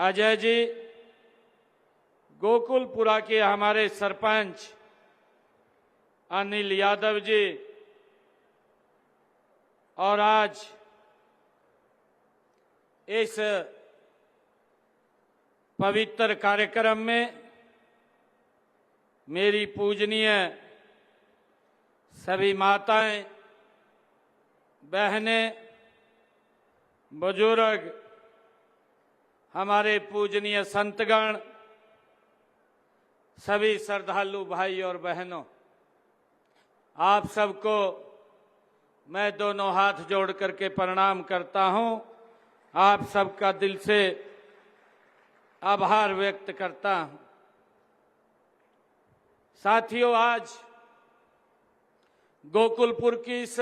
अजय जी, गोकुलपुरा के हमारे सरपंच अनिल यादव जी, और आज इस पवित्र कार्यक्रम में मेरी पूजनीय सभी माताएं, बहनें, बुजुर्ग, हमारे पूजनीय संतगण, सभी श्रद्धालु भाई और बहनों, आप सबको मैं दोनों हाथ जोड़ करके प्रणाम करता हूं। आप सबका दिल से आभार व्यक्त करता हूं। साथियों, आज गोकुलपुर की इस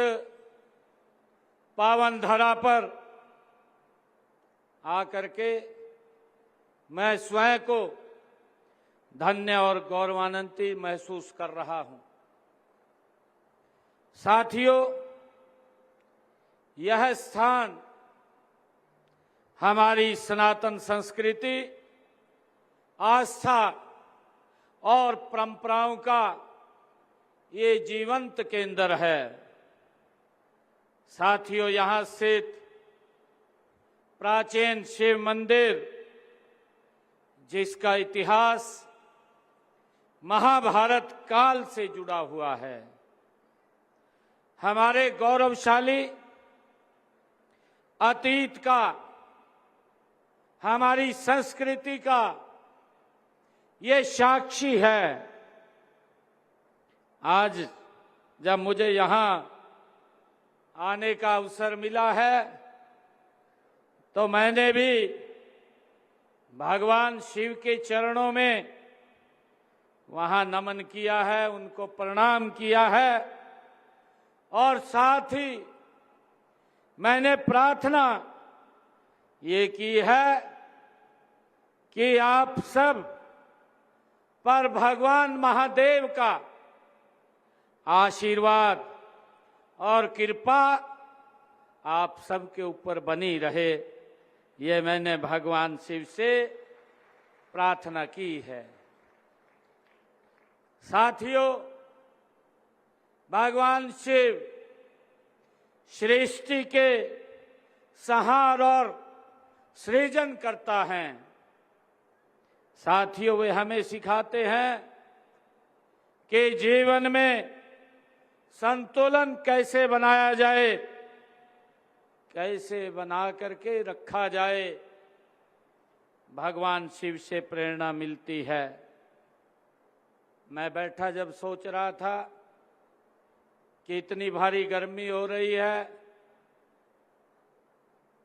पावन धरा पर आकर के मैं स्वयं को धन्य और गौरवान्वित महसूस कर रहा हूं। साथियों, यह स्थान हमारी सनातन संस्कृति, आस्था और परंपराओं का ये जीवंत केंद्र है। साथियों, यहां स्थित प्राचीन शिव मंदिर, जिसका इतिहास महाभारत काल से जुड़ा हुआ है, हमारे गौरवशाली अतीत का, हमारी संस्कृति का ये साक्षी है। आज जब मुझे यहां आने का अवसर मिला है तो मैंने भी भगवान शिव के चरणों में वहां नमन किया है, उनको प्रणाम किया है, और साथ ही मैंने प्रार्थना ये की है कि आप सब पर भगवान महादेव का आशीर्वाद और कृपा आप सबके ऊपर बनी रहे। ये मैंने भगवान शिव से प्रार्थना की है। साथियों, भगवान शिव सृष्टि के संहार और सृजन करता है। साथियों, वे हमें सिखाते हैं कि जीवन में संतुलन कैसे बनाया जाए, कैसे बना करके रखा जाए। भगवान शिव से प्रेरणा मिलती है। मैं बैठा जब सोच रहा था कि इतनी भारी गर्मी हो रही है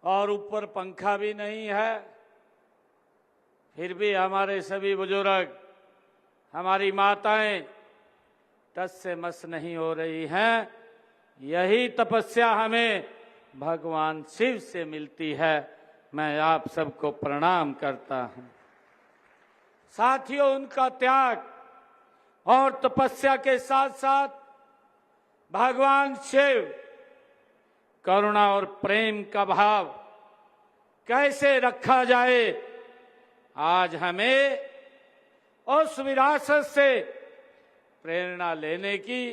और ऊपर पंखा भी नहीं है, फिर भी हमारे सभी बुजुर्ग, हमारी माताएं टस से मस नहीं हो रही हैं। यही तपस्या हमें भगवान शिव से मिलती है। मैं आप सबको प्रणाम करता हूं। साथियों, उनका त्याग और तपस्या के साथ साथ भगवान शिव करुणा और प्रेम का भाव कैसे रखा जाए, आज हमें उस विरासत से प्रेरणा लेने की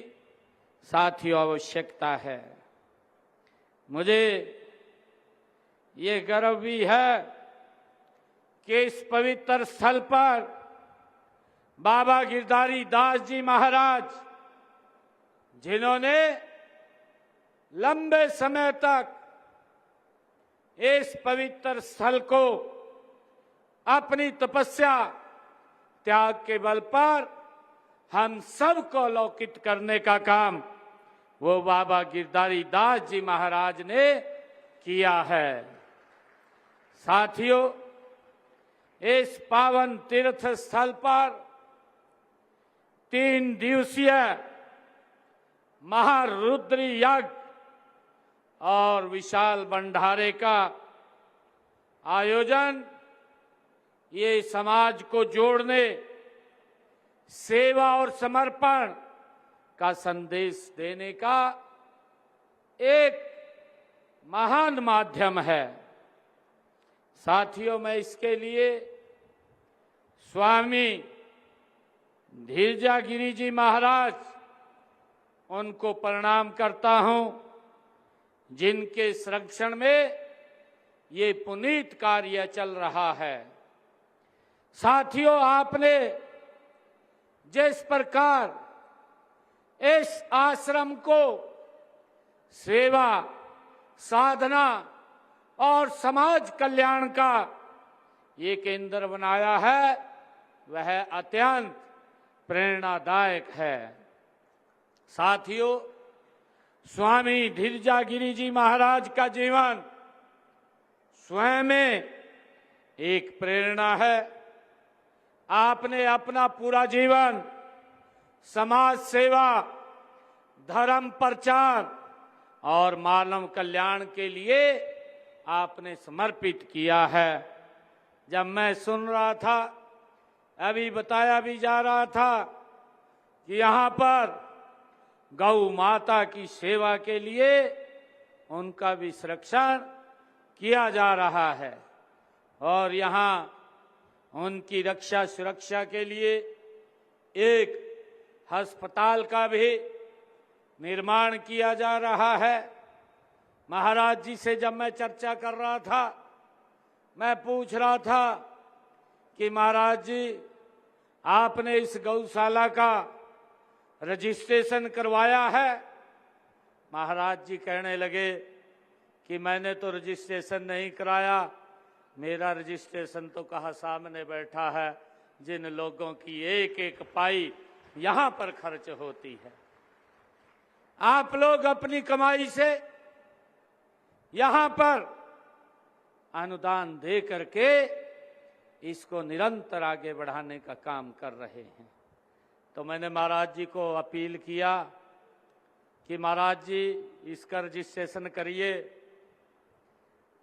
साथियों आवश्यकता है। मुझे ये गर्व भी है कि इस पवित्र स्थल पर बाबा गिरधारी दास जी महाराज, जिन्होंने लंबे समय तक इस पवित्र स्थल को अपनी तपस्या त्याग के बल पर हम सबको अलौकित करने का काम वो बाबा गिरधारी दास जी महाराज ने किया है। साथियों, इस पावन तीर्थ स्थल पर 3 दिवसीय महारुद्र यज्ञ और विशाल भंडारे का आयोजन ये समाज को जोड़ने, सेवा और समर्पण का संदेश देने का एक महान माध्यम है। साथियों, मैं इसके लिए स्वामी धीरजागिरी जी महाराज उनको प्रणाम करता हूं, जिनके संरक्षण में ये पुनीत कार्य चल रहा है। साथियों, आपने जिस प्रकार इस आश्रम को सेवा, साधना और समाज कल्याण का ये केंद्र बनाया है, वह अत्यंत प्रेरणादायक है। साथियों, स्वामी धीरजागिरी जी महाराज का जीवन स्वयं में एक प्रेरणा है। आपने अपना पूरा जीवन समाज सेवा, धर्म प्रचार और मानव कल्याण के लिए आपने समर्पित किया है। जब मैं सुन रहा था, अभी बताया भी जा रहा था कि यहाँ पर गौ माता की सेवा के लिए उनका भी संरक्षण किया जा रहा है और यहाँ उनकी रक्षा सुरक्षा के लिए एक अस्पताल का भी निर्माण किया जा रहा है। महाराज जी से जब मैं चर्चा कर रहा था, मैं पूछ रहा था कि महाराज जी, आपने इस गौशाला का रजिस्ट्रेशन करवाया है? महाराज जी कहने लगे कि मैंने तो रजिस्ट्रेशन नहीं कराया, मेरा रजिस्ट्रेशन तो कहाँ सामने बैठा है, जिन लोगों की एक एक पाई यहाँ पर खर्च होती है। आप लोग अपनी कमाई से यहाँ पर अनुदान दे करके इसको निरंतर आगे बढ़ाने का काम कर रहे हैं। तो मैंने महाराज जी को अपील किया कि महाराज जी, इसका रजिस्ट्रेशन करिए,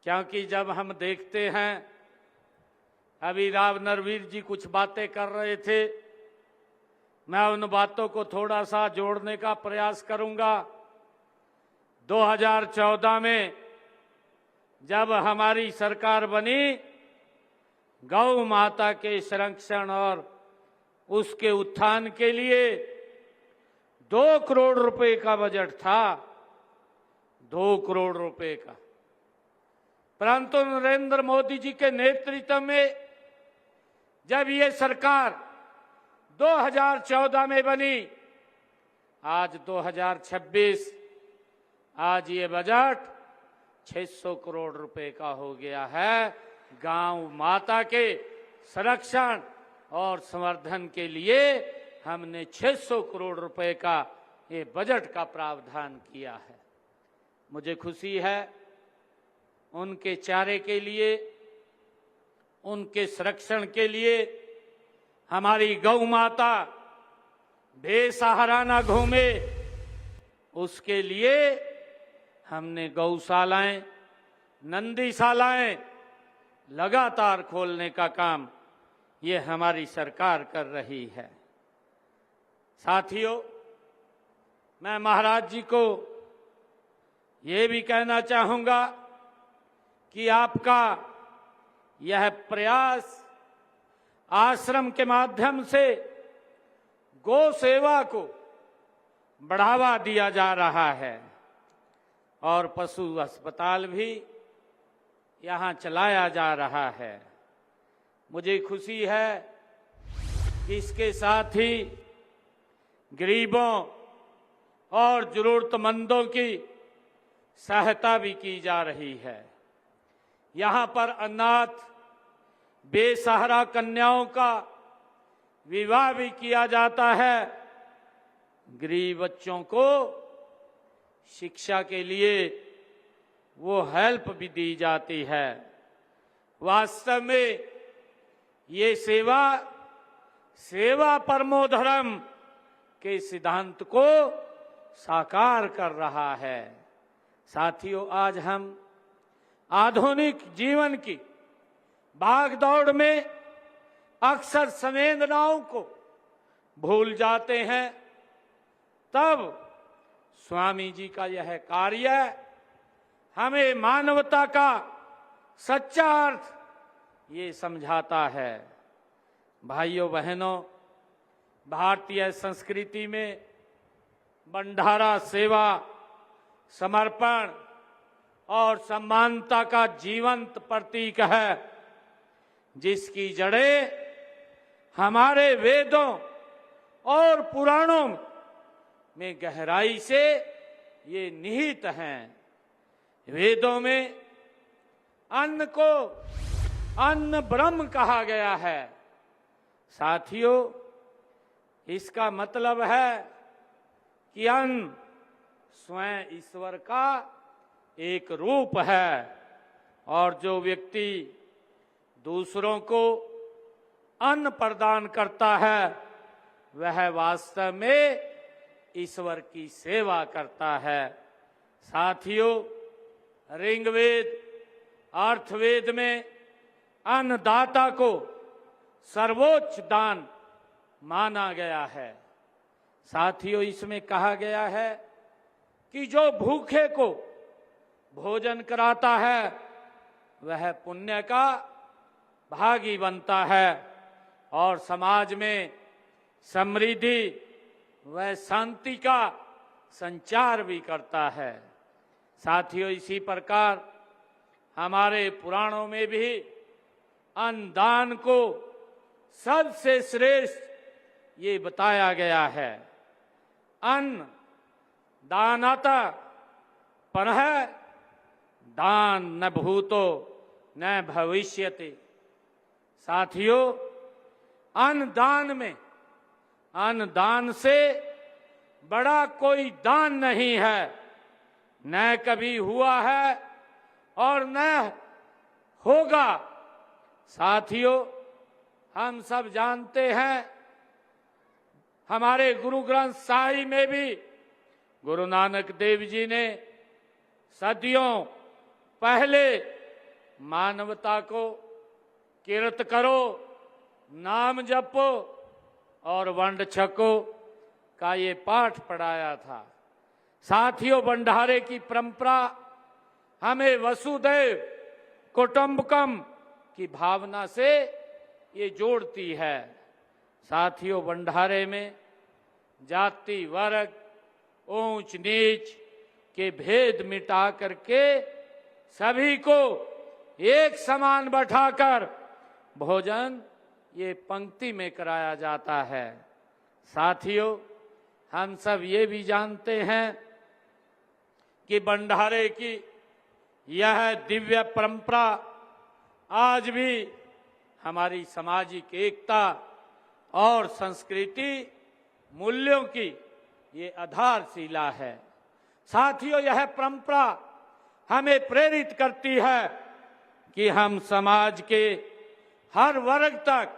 क्योंकि जब हम देखते हैं, अभी राव नरवीर जी कुछ बातें कर रहे थे, मैं उन बातों को थोड़ा सा जोड़ने का प्रयास करूंगा। 2014 में जब हमारी सरकार बनी, गौ माता के संरक्षण और उसके उत्थान के लिए 2 करोड़ रुपए का बजट था, 2 करोड़ रुपए का। परंतु नरेंद्र मोदी जी के नेतृत्व में जब ये सरकार 2014 में बनी, आज 2026, आज ये बजट 600 करोड़ रुपए का हो गया है। गांव माता के संरक्षण और संवर्धन के लिए हमने 600 करोड़ रुपए का ये बजट का प्रावधान किया है। मुझे खुशी है उनके चारे के लिए, उनके संरक्षण के लिए हमारी गौ माता बेसहारा न घूमे, उसके लिए हमने गौशालाएं, नंदीशालाएं लगातार खोलने का काम ये हमारी सरकार कर रही है। साथियों, मैं महाराज जी को ये भी कहना चाहूंगा कि आपका यह प्रयास आश्रम के माध्यम से गौ सेवा को बढ़ावा दिया जा रहा है और पशु अस्पताल भी यहाँ चलाया जा रहा है। मुझे खुशी है कि इसके साथ ही गरीबों और जरूरतमंदों की सहायता भी की जा रही है। यहाँ पर अनाथ बेसहारा कन्याओं का विवाह भी किया जाता है। गरीब बच्चों को शिक्षा के लिए वो हेल्प भी दी जाती है। वास्तव में ये सेवा, सेवा परमो धर्म के सिद्धांत को साकार कर रहा है। साथियों, आज हम आधुनिक जीवन की भागदौड़ में अक्सर संवेदनाओं को भूल जाते हैं, तब स्वामी जी का यह कार्य हमें मानवता का सच्चा अर्थ ये समझाता है। भाइयों बहनों, भारतीय संस्कृति में भंडारा सेवा, समर्पण और सम्मानता का जीवंत प्रतीक है, जिसकी जड़ें हमारे वेदों और पुराणों में गहराई से ये निहित हैं। वेदों में अन्न को अन्न ब्रह्म कहा गया है। साथियों, इसका मतलब है कि अन्न स्वयं ईश्वर का एक रूप है और जो व्यक्ति दूसरों को अन्न प्रदान करता है वह वास्तव में ईश्वर की सेवा करता है। साथियों, ऋग्वेद अर्थवेद में अन्नदाता को सर्वोच्च दान माना गया है। साथियों, इसमें कहा गया है कि जो भूखे को भोजन कराता है वह पुण्य का भागी बनता है और समाज में समृद्धि व शांति का संचार भी करता है। साथियों, इसी प्रकार हमारे पुराणों में भी अन्नदान को सबसे श्रेष्ठ ये बताया गया है। अन्न दानता परः दान न भूतो न भविष्यति। साथियों, अन्नदान से बड़ा कोई दान नहीं है, न कभी हुआ है और न होगा। साथियों, हम सब जानते हैं, हमारे गुरु ग्रंथ साहिब में भी गुरु नानक देव जी ने सदियों पहले मानवता को किरत करो, नाम जपो और वंड छको का ये पाठ पढ़ाया था। साथियों, भंडारे की परंपरा हमें वसुदैव कुटुंबकम की भावना से ये जोड़ती है। साथियों, भंडारे में जाति वर्ग ऊंच नीच के भेद मिटा करके सभी को एक समान बैठाकर भोजन ये पंक्ति में कराया जाता है। साथियों, हम सब ये भी जानते हैं कि भंडारे की यह दिव्य परंपरा आज भी हमारी सामाजिक एकता और संस्कृति मूल्यों की ये आधारशिला है। साथियों, यह परंपरा हमें प्रेरित करती है कि हम समाज के हर वर्ग तक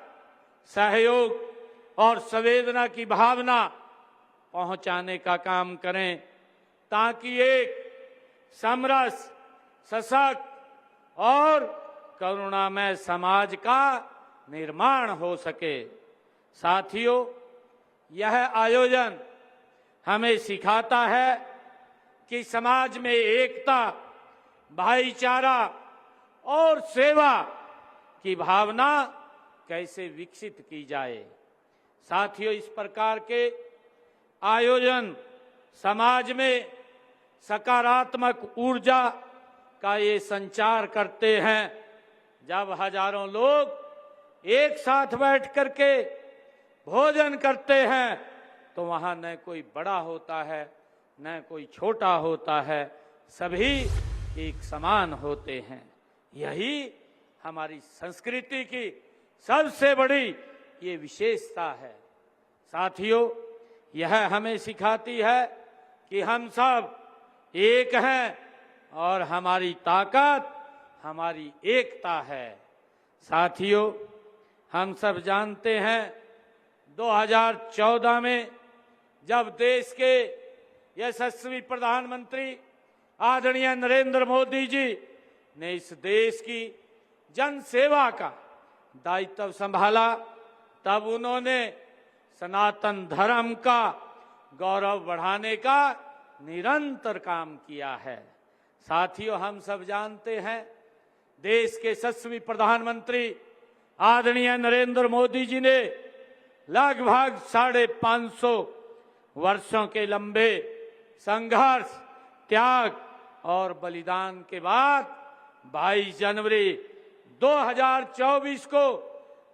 सहयोग और संवेदना की भावना पहुंचाने का काम करें, ताकि एक समरस, सशक्त और करुणामय समाज का निर्माण हो सके। साथियों, यह आयोजन हमें सिखाता है कि समाज में एकता, भाईचारा और सेवा की भावना कैसे विकसित की जाए। साथियों, इस प्रकार के आयोजन समाज में सकारात्मक ऊर्जा का ये संचार करते हैं। जब हजारों लोग एक साथ बैठ करके भोजन करते हैं तो वहां न कोई बड़ा होता है न कोई छोटा होता है, सभी एक समान होते हैं। यही हमारी संस्कृति की सबसे बड़ी ये विशेषता है। साथियों, यह हमें सिखाती है कि हम सब एक हैं और हमारी ताकत हमारी एकता है। साथियों, हम सब जानते हैं 2014 में जब देश के यशस्वी प्रधानमंत्री आदरणीय नरेंद्र मोदी जी ने इस देश की जन सेवा का दायित्व संभाला, तब उन्होंने सनातन धर्म का गौरव बढ़ाने का निरंतर काम किया है। साथियों, हम सब जानते हैं देश के यशस्वी प्रधानमंत्री आदरणीय नरेंद्र मोदी जी ने लगभग 550 वर्षों के लंबे संघर्ष, त्याग और बलिदान के बाद 22 जनवरी 2024 को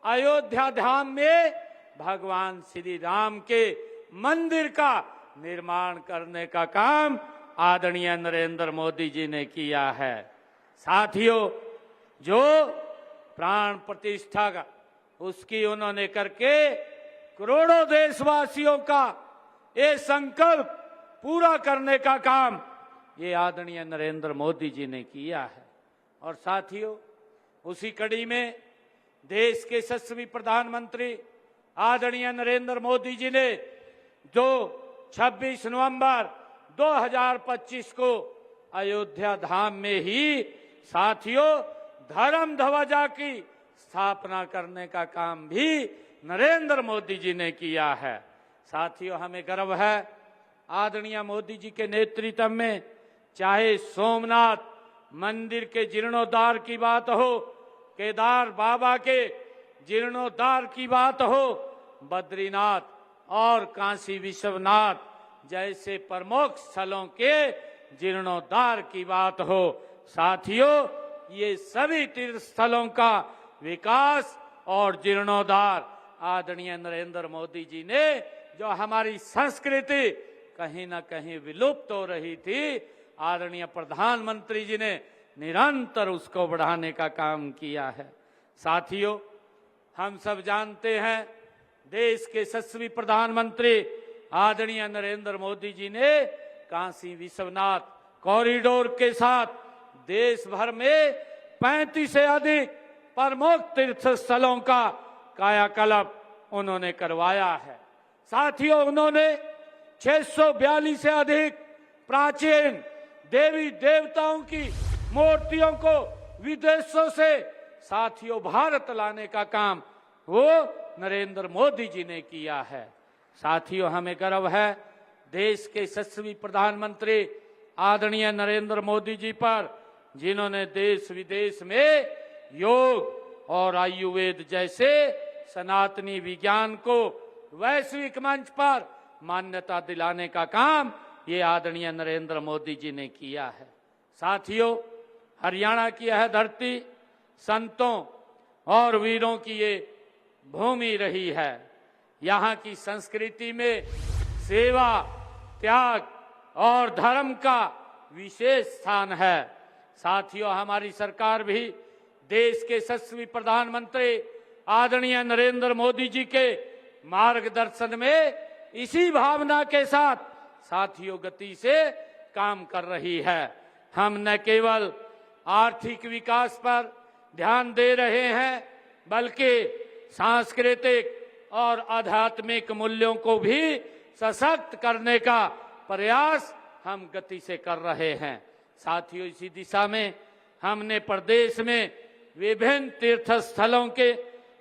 अयोध्या धाम में भगवान श्री राम के मंदिर का निर्माण करने का काम आदरणीय नरेंद्र मोदी जी ने किया है। साथियों, जो प्राण प्रतिष्ठा का उसकी उन्होंने करके करोड़ों देशवासियों का ये संकल्प पूरा करने का काम ये आदरणीय नरेंद्र मोदी जी ने किया है। और साथियों, उसी कड़ी में देश के यशस्वी प्रधानमंत्री आदरणीय नरेंद्र मोदी जी ने जो 26 नवंबर 2025 को अयोध्या धाम में ही साथियों धर्म ध्वजा की स्थापना करने का काम भी नरेंद्र मोदी जी ने किया है। साथियों, हमें गर्व है आदरणीय मोदी जी के नेतृत्व में, चाहे सोमनाथ मंदिर के जीर्णोद्धार की बात हो, केदार बाबा के जीर्णोद्धार की बात हो, बद्रीनाथ और काशी विश्वनाथ जैसे प्रमुख स्थलों के जीर्णोद्धार की बात हो। साथियों, ये सभी तीर्थ स्थलों का विकास और जीर्णोद्धार आदरणीय नरेंद्र मोदी जी ने, जो हमारी संस्कृति कहीं ना कहीं विलुप्त हो रही थी, आदरणीय प्रधानमंत्री जी ने निरंतर उसको बढ़ाने का काम किया है। साथियों, हम सब जानते हैं देश के यशस्वी प्रधानमंत्री आदरणीय नरेंद्र मोदी जी ने काशी विश्वनाथ कॉरिडोर के साथ देश भर में 35 से अधिक प्रमुख तीर्थ स्थलों का कायाकल्प उन्होंने करवाया है। साथियों, उन्होंने 642 से अधिक प्राचीन देवी देवताओं की मूर्तियों को विदेशों से साथियों भारत लाने का काम वो नरेंद्र मोदी जी ने किया है। साथियों, हमें गर्व है देश के यशस्वी प्रधानमंत्री आदरणीय नरेंद्र मोदी जी पर, जिन्होंने देश विदेश में योग और आयुर्वेद जैसे सनातनी विज्ञान को वैश्विक मंच पर मान्यता दिलाने का काम ये आदरणीय नरेंद्र मोदी जी ने किया है। साथियों, हरियाणा की यह धरती संतों और वीरों की ये भूमि रही है। यहाँ की संस्कृति में सेवा, त्याग और धर्म का विशेष स्थान है। साथियों, हमारी सरकार भी देश के यशस्वी प्रधानमंत्री आदरणीय नरेंद्र मोदी जी के मार्गदर्शन में इसी भावना के साथ साथियों गति से काम कर रही है। हम न केवल आर्थिक विकास पर ध्यान दे रहे हैं, बल्कि सांस्कृतिक और आध्यात्मिक मूल्यों को भी सशक्त करने का प्रयास हम गति से कर रहे हैं। साथियों, इसी दिशा में हमने प्रदेश में विभिन्न तीर्थ स्थलों के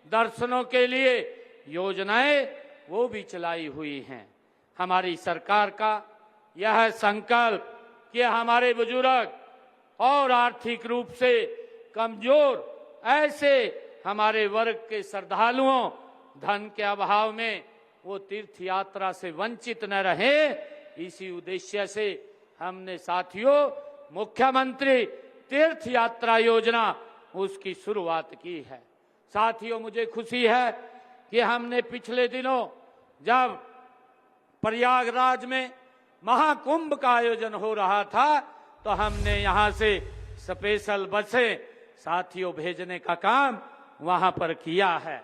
दर्शनों के लिए योजनाएं वो भी चलाई हुई हैं। हमारी सरकार का यह संकल्प कि हमारे बुजुर्ग और आर्थिक रूप से कमजोर ऐसे हमारे वर्ग के श्रद्धालुओं धन के अभाव में वो तीर्थ यात्रा से वंचित न रहे, इसी उद्देश्य से हमने साथियों मुख्यमंत्री तीर्थ यात्रा योजना उसकी शुरुआत की है। साथियों, मुझे खुशी है कि हमने पिछले दिनों जब प्रयागराज में महाकुंभ का आयोजन हो रहा था, तो हमने यहाँ से स्पेशल बसें साथियों भेजने का काम वहाँ पर किया है।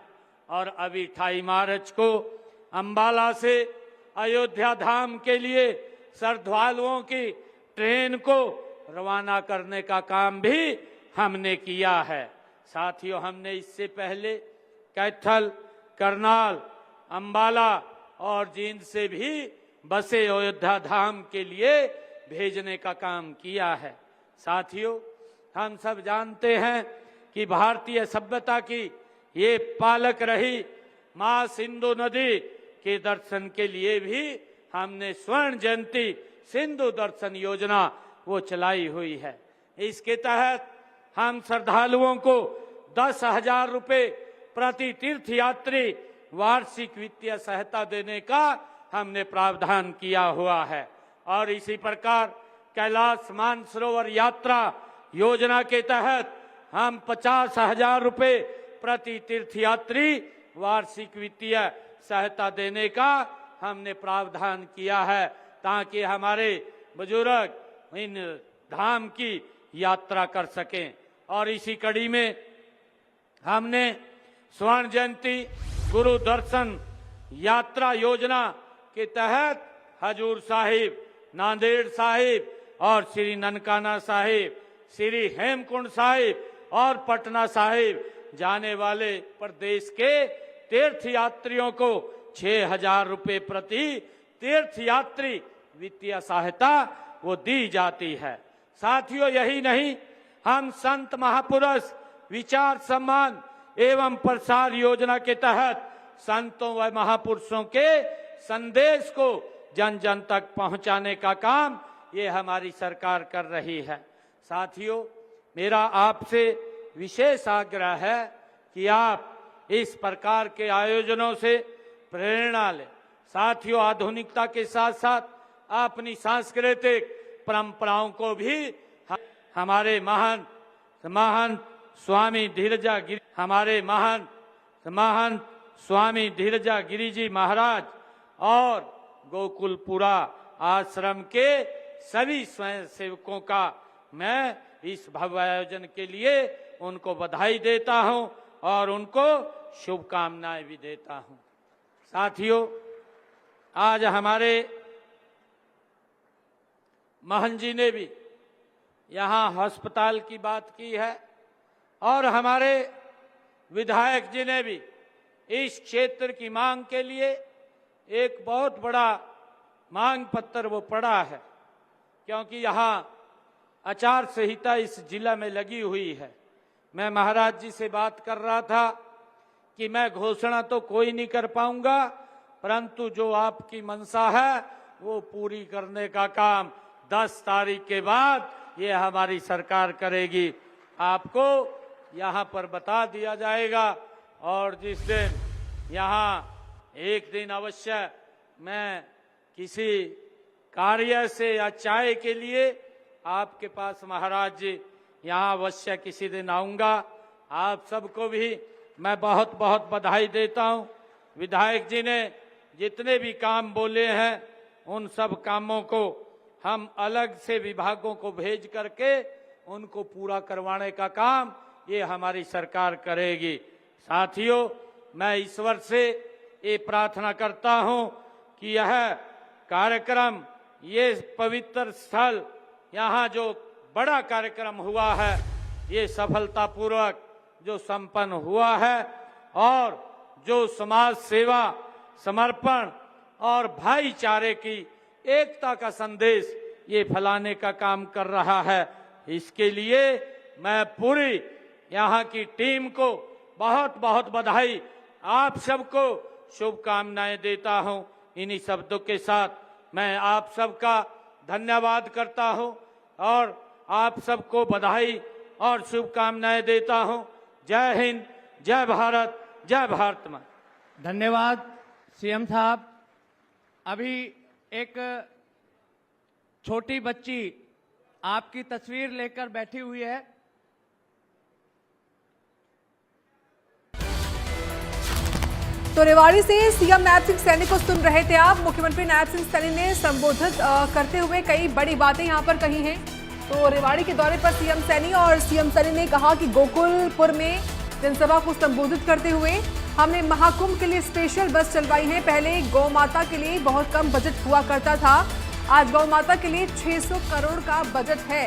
और अभी 28 मार्च को अंबाला से अयोध्या धाम के लिए श्रद्धालुओं की ट्रेन को रवाना करने का काम भी हमने किया है। साथियों, हमने इससे पहले कैथल, करनाल, अंबाला और जींद से भी बसें अयोध्या धाम के लिए भेजने का काम किया है। साथियों, हम सब जानते हैं कि भारतीय सभ्यता की ये पालक रही मां सिंधु नदी के दर्शन के लिए भी हमने स्वर्ण जयंती सिंधु दर्शन योजना वो चलाई हुई है। इसके तहत हम श्रद्धालुओं को 10,000 रुपये प्रति तीर्थयात्री वार्षिक वित्तीय सहायता देने का हमने प्रावधान किया हुआ है। और इसी प्रकार कैलाश मानसरोवर यात्रा योजना के तहत हम 50,000 रुपये प्रति तीर्थयात्री वार्षिक वित्तीय सहायता देने का हमने प्रावधान किया है, ताकि हमारे बुजुर्ग इन धाम की यात्रा कर सकें। और इसी कड़ी में हमने स्वर्ण जयंती गुरु दर्शन यात्रा योजना के तहत हजूर साहिब, नांदेड़ साहिब और श्री ननकाना साहिब, श्री हेमकुंड साहिब और पटना साहिब जाने वाले प्रदेश के तीर्थयात्रियों को 6,000 रुपये प्रति तीर्थयात्री वित्तीय सहायता वो दी जाती है। साथियों, यही नहीं, हम संत महापुरुष विचार सम्मान एवं प्रसार योजना के तहत संतों व महापुरुषों के संदेश को जन जन तक पहुंचाने का काम ये हमारी सरकार कर रही है। साथियों, मेरा आपसे विशेष आग्रह है कि आप इस प्रकार के आयोजनों से प्रेरणा लें। साथियों, आधुनिकता के साथ साथ अपनी सांस्कृतिक परंपराओं को भी हमारे महान स्वामी धीरजा गिरी जी महाराज और गोकुलपुरा आश्रम के सभी स्वयं सेवकों का मैं इस भव्य आयोजन के लिए उनको बधाई देता हूं और उनको शुभकामनाएं भी देता हूं। साथियों, आज हमारे महंत जी ने भी यहाँ अस्पताल की बात की है और हमारे विधायक जी ने भी इस क्षेत्र की मांग के लिए एक बहुत बड़ा मांग पत्र वो पड़ा है, क्योंकि यहाँ आचार संहिता इस जिला में लगी हुई है। मैं महाराज जी से बात कर रहा था कि मैं घोषणा तो कोई नहीं कर पाऊंगा, परंतु जो आपकी मंशा है वो पूरी करने का काम 10 तारीख के बाद ये हमारी सरकार करेगी। आपको यहाँ पर बता दिया जाएगा और जिस दिन यहाँ एक दिन अवश्य मैं किसी कार्य से या चाय के लिए आपके पास महाराज जी यहाँ अवश्य किसी दिन आऊँगा। आप सबको भी मैं बहुत बहुत बधाई देता हूँ। विधायक जी ने जितने भी काम बोले हैं उन सब कामों को हम अलग से विभागों को भेज करके उनको पूरा करवाने का काम ये हमारी सरकार करेगी। साथियों, मैं ईश्वर से ये प्रार्थना करता हूँ कि यह कार्यक्रम, ये पवित्र स्थल, यहाँ जो बड़ा कार्यक्रम हुआ है ये सफलतापूर्वक जो संपन्न हुआ है और जो समाज सेवा, समर्पण और भाईचारे की एकता का संदेश ये फैलाने का काम कर रहा है, इसके लिए मैं पूरी यहाँ की टीम को बहुत बहुत बधाई, आप सबको शुभकामनाएं देता हूँ। इन्हीं शब्दों के साथ मैं आप सबका धन्यवाद करता हूँ और आप सबको बधाई और शुभकामनाएं देता हूँ। जय हिंद, जय भारत, जय भारत माँ। धन्यवाद सीएम साहब। अभी एक छोटी बच्ची आपकी तस्वीर लेकर बैठी हुई है। तो रेवाड़ी से सीएम नायब सिंह सैनी को सुन रहे थे आप। मुख्यमंत्री नायब सिंह सैनी ने संबोधित करते हुए कई बड़ी बातें यहां पर कही हैं। तो रेवाड़ी के दौरे पर सीएम सैनी और सीएम सैनी ने कहा कि गोकुलपुर में जनसभा को संबोधित करते हुए हमने महाकुंभ के लिए स्पेशल बस चलवाई है। पहले गौ माता के लिए बहुत कम बजट हुआ करता था, आज गौ माता के लिए 600 करोड़ का बजट है।